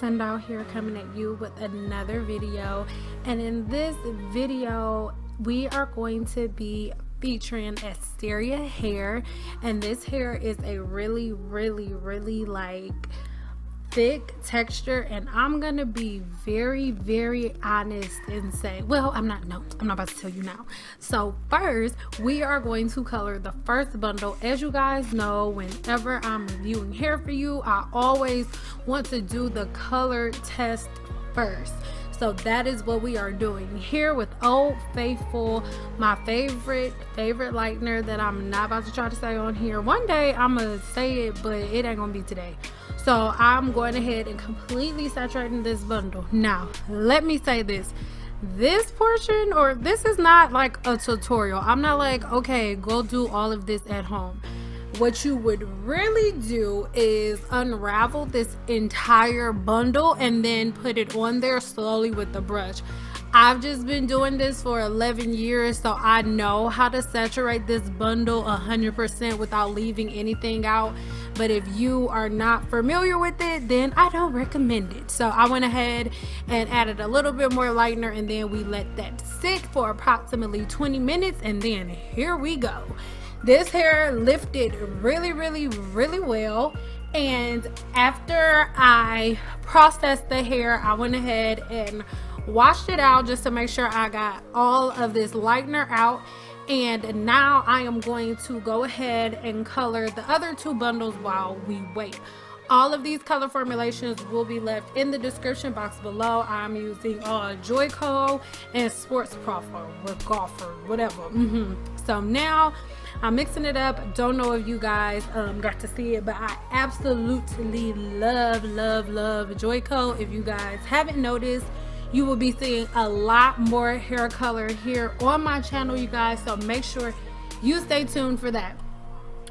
Sundown here, coming at you with another video. And in this video we are going to be featuring Asteria hair, and this hair is a really like thick texture, and I'm gonna be very honest and say, well, I'm not about to tell you now. So first we are going to color the first bundle. As you guys know, whenever I'm reviewing hair for you, I always want to do the color test first. So that is what we are doing here with Old Faithful, my favorite lightener that I'm not about to try to say on here. One day I'm gonna say it, but it ain't gonna be today. So I'm going ahead and completely saturating this bundle. Now let me say this portion, or this is not like a tutorial. I'm not like, okay, go do all of this at home. What you would really do is unravel this entire bundle and then put it on there slowly with the brush. I've just been doing this for 11 years, so I know how to saturate this bundle 100% without leaving anything out. But if you are not familiar with it, then I don't recommend it. So I went ahead and added a little bit more lightener, and then we let that sit for approximately 20 minutes, and then here we go. This hair lifted really well, and after I processed the hair, I went ahead and washed it out just to make sure I got all of this lightener out. And now I am going to go ahead and color the other two bundles while we wait. All of these color formulations will be left in the description box below. I'm using Joico and Sports Proffer with Golfer, whatever. So now I'm mixing it up. Don't know if you guys got to see it, but I absolutely love Joico. If you guys haven't noticed, you will be seeing a lot more hair color here on my channel, you guys, so make sure you stay tuned for that.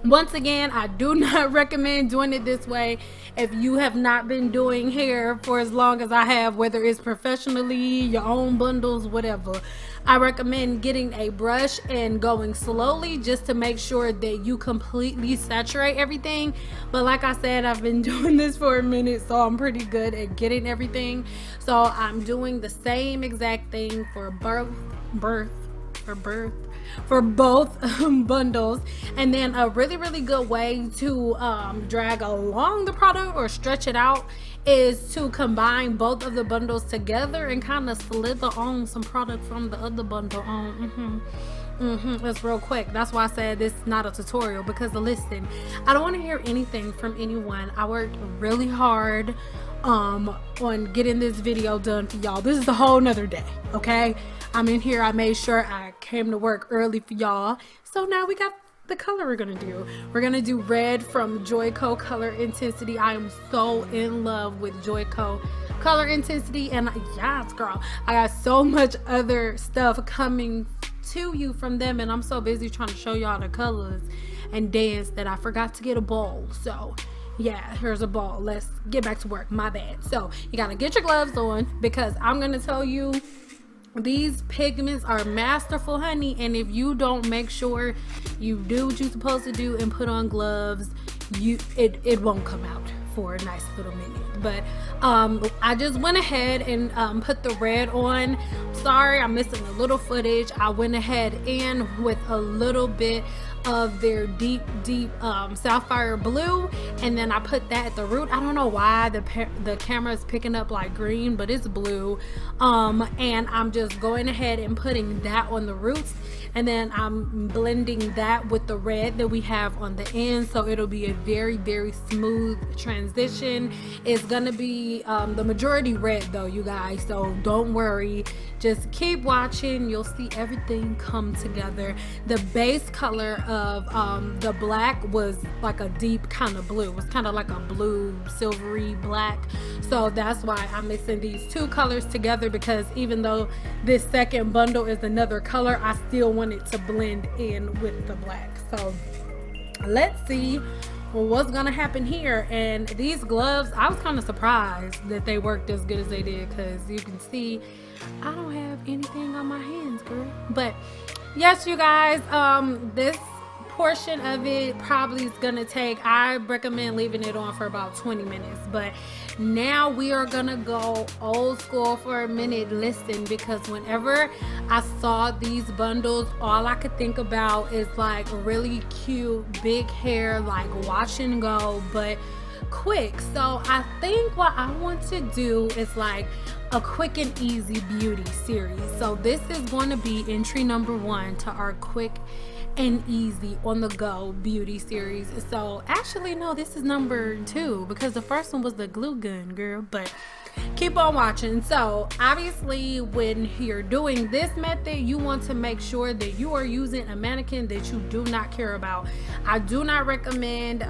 Once again, I do not recommend doing it this way if you have not been doing hair for as long as I have, whether it's professionally, your own bundles, whatever. I recommend getting a brush and going slowly just to make sure that you completely saturate everything. But like I said, I've been doing this for a minute, so I'm pretty good at getting everything. So I'm doing the same exact thing for both bundles. And then a really good way to drag along the product or stretch it out is to combine both of the bundles together and kind of slither on some product from the other bundle on. It's real quick. That's why I said this is not a tutorial, because listen, I don't want to hear anything from anyone. I worked really hard on getting this video done for y'all. This is a whole nother day, okay? I'm in here. I made sure I came to work early for y'all. So now we got the color we're gonna do. We're gonna do red from Joico Color Intensity. I am so in love with Joico Color Intensity, and yes girl, I got so much other stuff coming to you from them, and I'm so busy trying to show y'all the colors and dance that I forgot to get a bowl. So yeah, here's a ball. Let's get back to work. My bad. So you gotta get your gloves on, because I'm gonna tell you, these pigments are masterful, honey, and if you don't make sure you do what you're supposed to do and put on gloves, it won't come out for a nice little minute. But I just went ahead and put the red on. Sorry, I'm missing a little footage. I went ahead in with a little bit of their deep sapphire blue, and then I put that at the root. I don't know why the camera is picking up like green, but it's blue. And I'm just going ahead and putting that on the roots, and then I'm blending that with the red that we have on the end, so it'll be a very smooth transition. It's gonna be the majority red though, you guys, so don't worry, just keep watching. You'll see everything come together. The base color of the black was like a deep kind of blue. It was kind of like a blue silvery black, so that's why I'm mixing these two colors together, because even though this second bundle is another color, I still want it to blend in with the black. So let's see what's gonna happen here. And these gloves, I was kind of surprised that they worked as good as they did, because you can see I don't have anything on my hands, girl. But yes, you guys, this portion of it probably is gonna take, I recommend leaving it on for about 20 minutes. But now we are gonna go old school for a minute. Listen, because whenever I saw these bundles, all I could think about is like really cute big hair, like wash and go, but quick. So I think what I want to do is like a quick and easy beauty series. So this is going to be entry number 1 to our quick and easy on the go beauty series. So actually no, this is number 2 because the first one was the glue gun, girl, but keep on watching. So obviously when you're doing this method, you want to make sure that you are using a mannequin that you do not care about. I do not recommend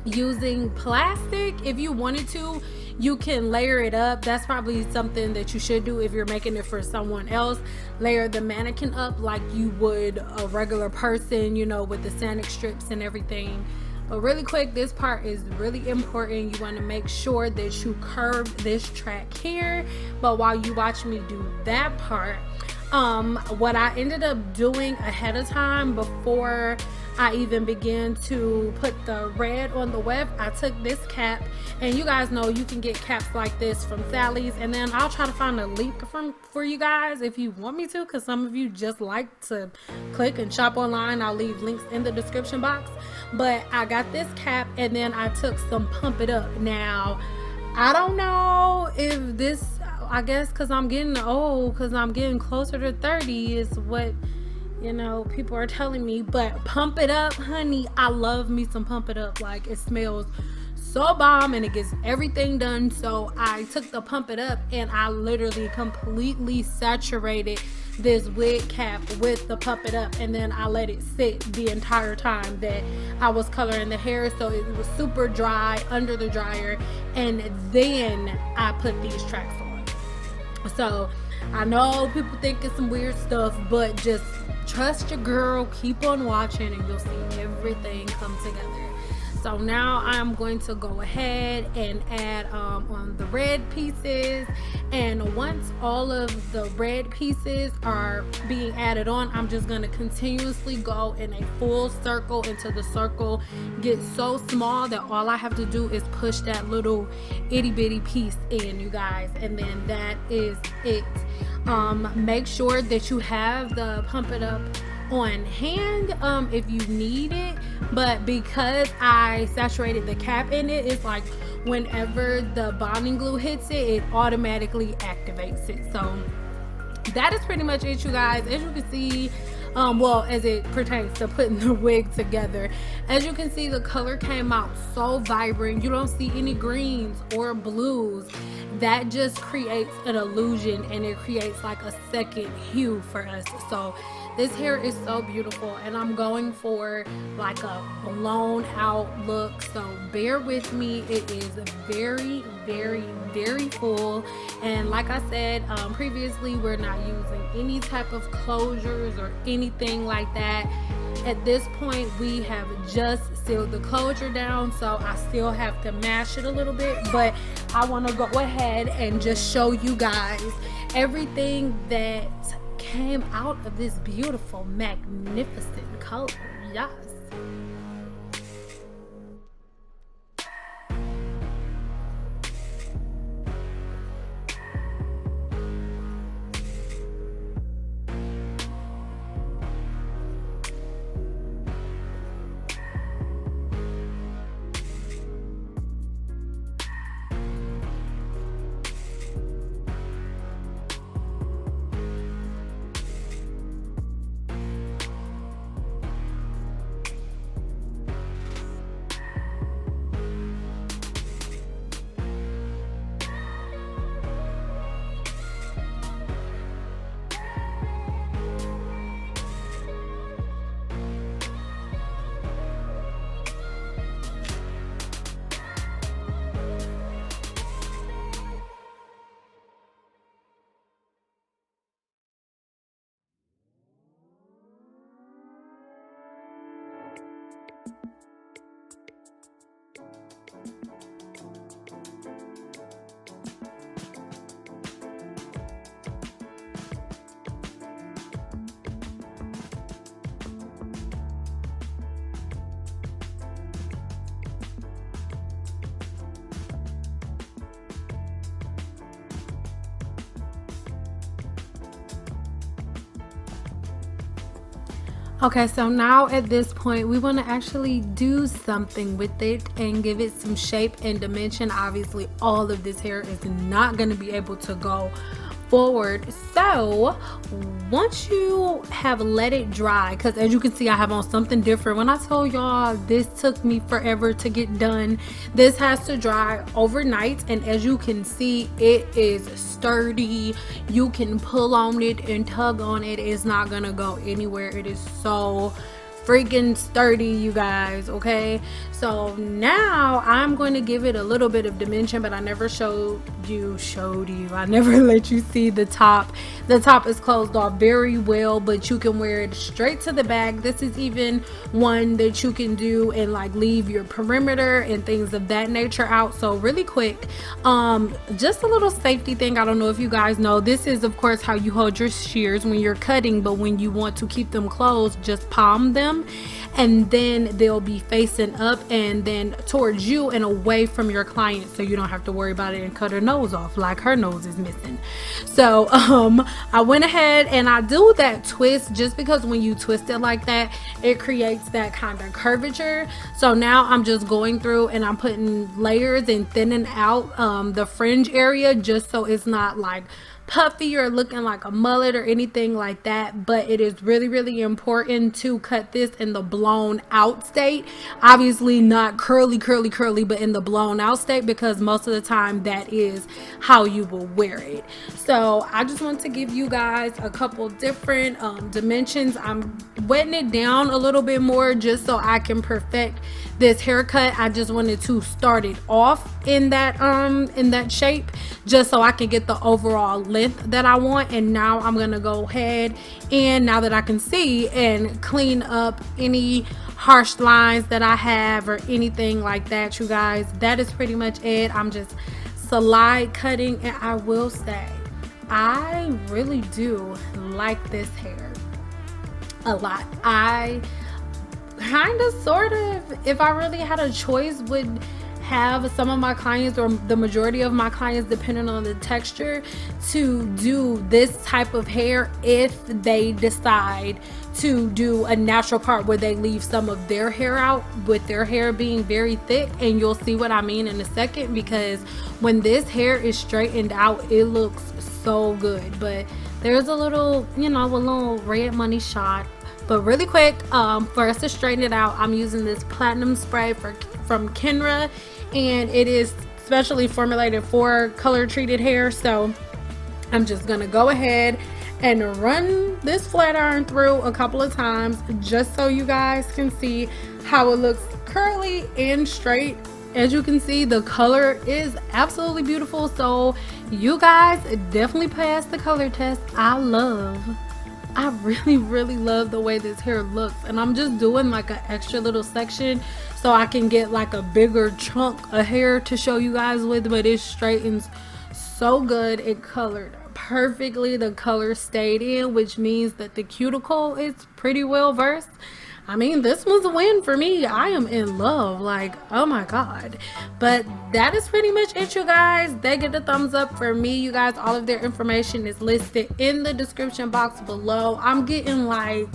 using plastic. If you wanted to, you can layer it up. That's probably something that you should do if you're making it for someone else. Layer the mannequin up like you would a regular person, you know, with the sandwich strips and everything. But really quick, this part is really important. You want to make sure that you curve this track here. But while you watch me do that part, what I ended up doing ahead of time before I even began to put the red on the weft, I took this cap, and you guys know you can get caps like this from Sally's, and then I'll try to find a link for you guys if you want me to, because some of you just like to click and shop online. I'll leave links in the description box. But I got this cap, and then I took some Pump It Up. Now I don't know if this, I guess because I'm getting old, because I'm getting closer to 30 is what, you know, people are telling me. But Pump It Up, honey, I love me some Pump It Up. Like, it smells so bomb and it gets everything done. So I took the Pump It Up and I literally completely saturated this wig cap with the Pump It Up, and then I let it sit the entire time that I was coloring the hair, so it was super dry under the dryer, and then I put these tracks on. So I know people think it's some weird stuff, but just trust your girl, keep on watching, and you'll see everything come together. So now I'm going to go ahead and add on the red pieces, and once all of the red pieces are being added on, I'm just going to continuously go in a full circle until the circle gets so small that all I have to do is push that little itty bitty piece in, you guys, and then that is it. Make sure that you have the Pump It Up on hand if you need it, but because I saturated the cap in it, it's like whenever the bonding glue hits it, it automatically activates it. So that is pretty much it, you guys. As you can see, well, as it pertains to putting the wig together, as you can see, the color came out so vibrant. You don't see any greens or blues. That just creates an illusion, and it creates like a second hue for us. So this hair is so beautiful, and I'm going for like a blown out look, so bear with me. It is very, very, very full, and like I said previously, we're not using any type of closures or anything like that. At this point, we have just sealed the closure down, so I still have to mash it a little bit, but I want to go ahead and just show you guys everything that came out of this beautiful, magnificent color. Yes. Okay, so now at this point we want to actually do something with it and give it some shape and dimension. Obviously all of this hair is not going to be able to go forward, so once you have let it dry, because as you can see I have on something different. When I told y'all this took me forever to get done, this has to dry overnight, and as you can see it is sturdy. You can pull on it and tug on it, it's not gonna go anywhere. It is so freaking sturdy, you guys. Okay, so now I'm going to give it a little bit of dimension, but I never showed you I never let you see the top. The top is closed off very well, but you can wear it straight to the back. This is even one that you can do and like leave your perimeter and things of that nature out. So really quick, just a little safety thing. I don't know if you guys know, this is of course how you hold your shears when you're cutting, but when you want to keep them closed, just palm them, and then they'll be facing up and then towards you and away from your client, so you don't have to worry about it and cut her nose off like her nose is missing. So I went ahead and I do that twist just because when you twist it like that, it creates that kind of curvature. So now I'm just going through and I'm putting layers and thinning out the fringe area, just so it's not like puffy or looking like a mullet or anything like that. But it is really important to cut this in the blown out state. Obviously not curly, but in the blown out state, because most of the time that is how you will wear it. So I just want to give you guys a couple different dimensions. I'm wetting it down a little bit more just so I can perfect this haircut. I just wanted to start it off in that shape, just so I can get the overall length that I want. And now I'm gonna go ahead, and now that I can see, and clean up any harsh lines that I have or anything like that. You guys, that is pretty much it. I'm just slide cutting, and I will say I really do like this hair a lot. I kind of sort of, if I really had a choice, would have some of my clients, or the majority of my clients, depending on the texture, to do this type of hair if they decide to do a natural part where they leave some of their hair out, with their hair being very thick. And you'll see what I mean in a second, because when this hair is straightened out, it looks so good. But there's a little, you know, a little red money shot. But really quick, for us to straighten it out, I'm using this platinum spray from Kenra, and it is specially formulated for color treated hair. So I'm just gonna go ahead and run this flat iron through a couple of times, just so you guys can see how it looks curly and straight. As you can see, the color is absolutely beautiful. So you guys definitely pass the color test. I really love the way this hair looks, and I'm just doing like an extra little section so I can get like a bigger chunk of hair to show you guys with. But it straightens so good. It colored perfectly. The color stayed in, which means that the cuticle is pretty well versed. I mean, this was a win for me. I am in love, like, oh my god. But that is pretty much it, you guys. They get a thumbs up for me, you guys. All of their information is listed in the description box below. I'm getting like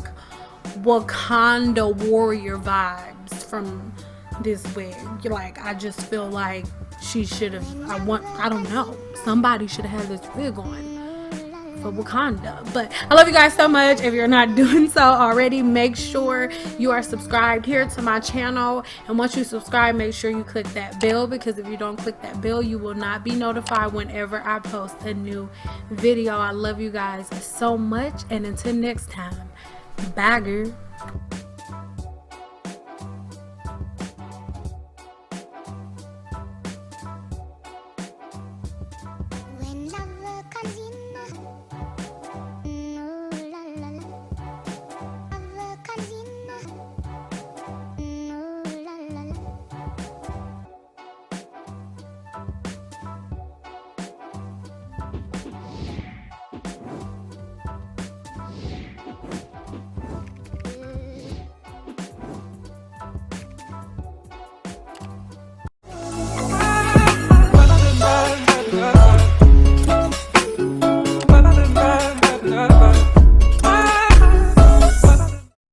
Wakanda warrior vibes from this wig. Like, I just feel like she should have, I don't know, somebody should have had this wig on for Wakanda. But I love you guys so much. If you're not doing so already, make sure you are subscribed here to my channel, and once you subscribe, make sure you click that bell, because if you don't click that bell, you will not be notified whenever I post a new video. I love you guys so much, and until next time, bye girl.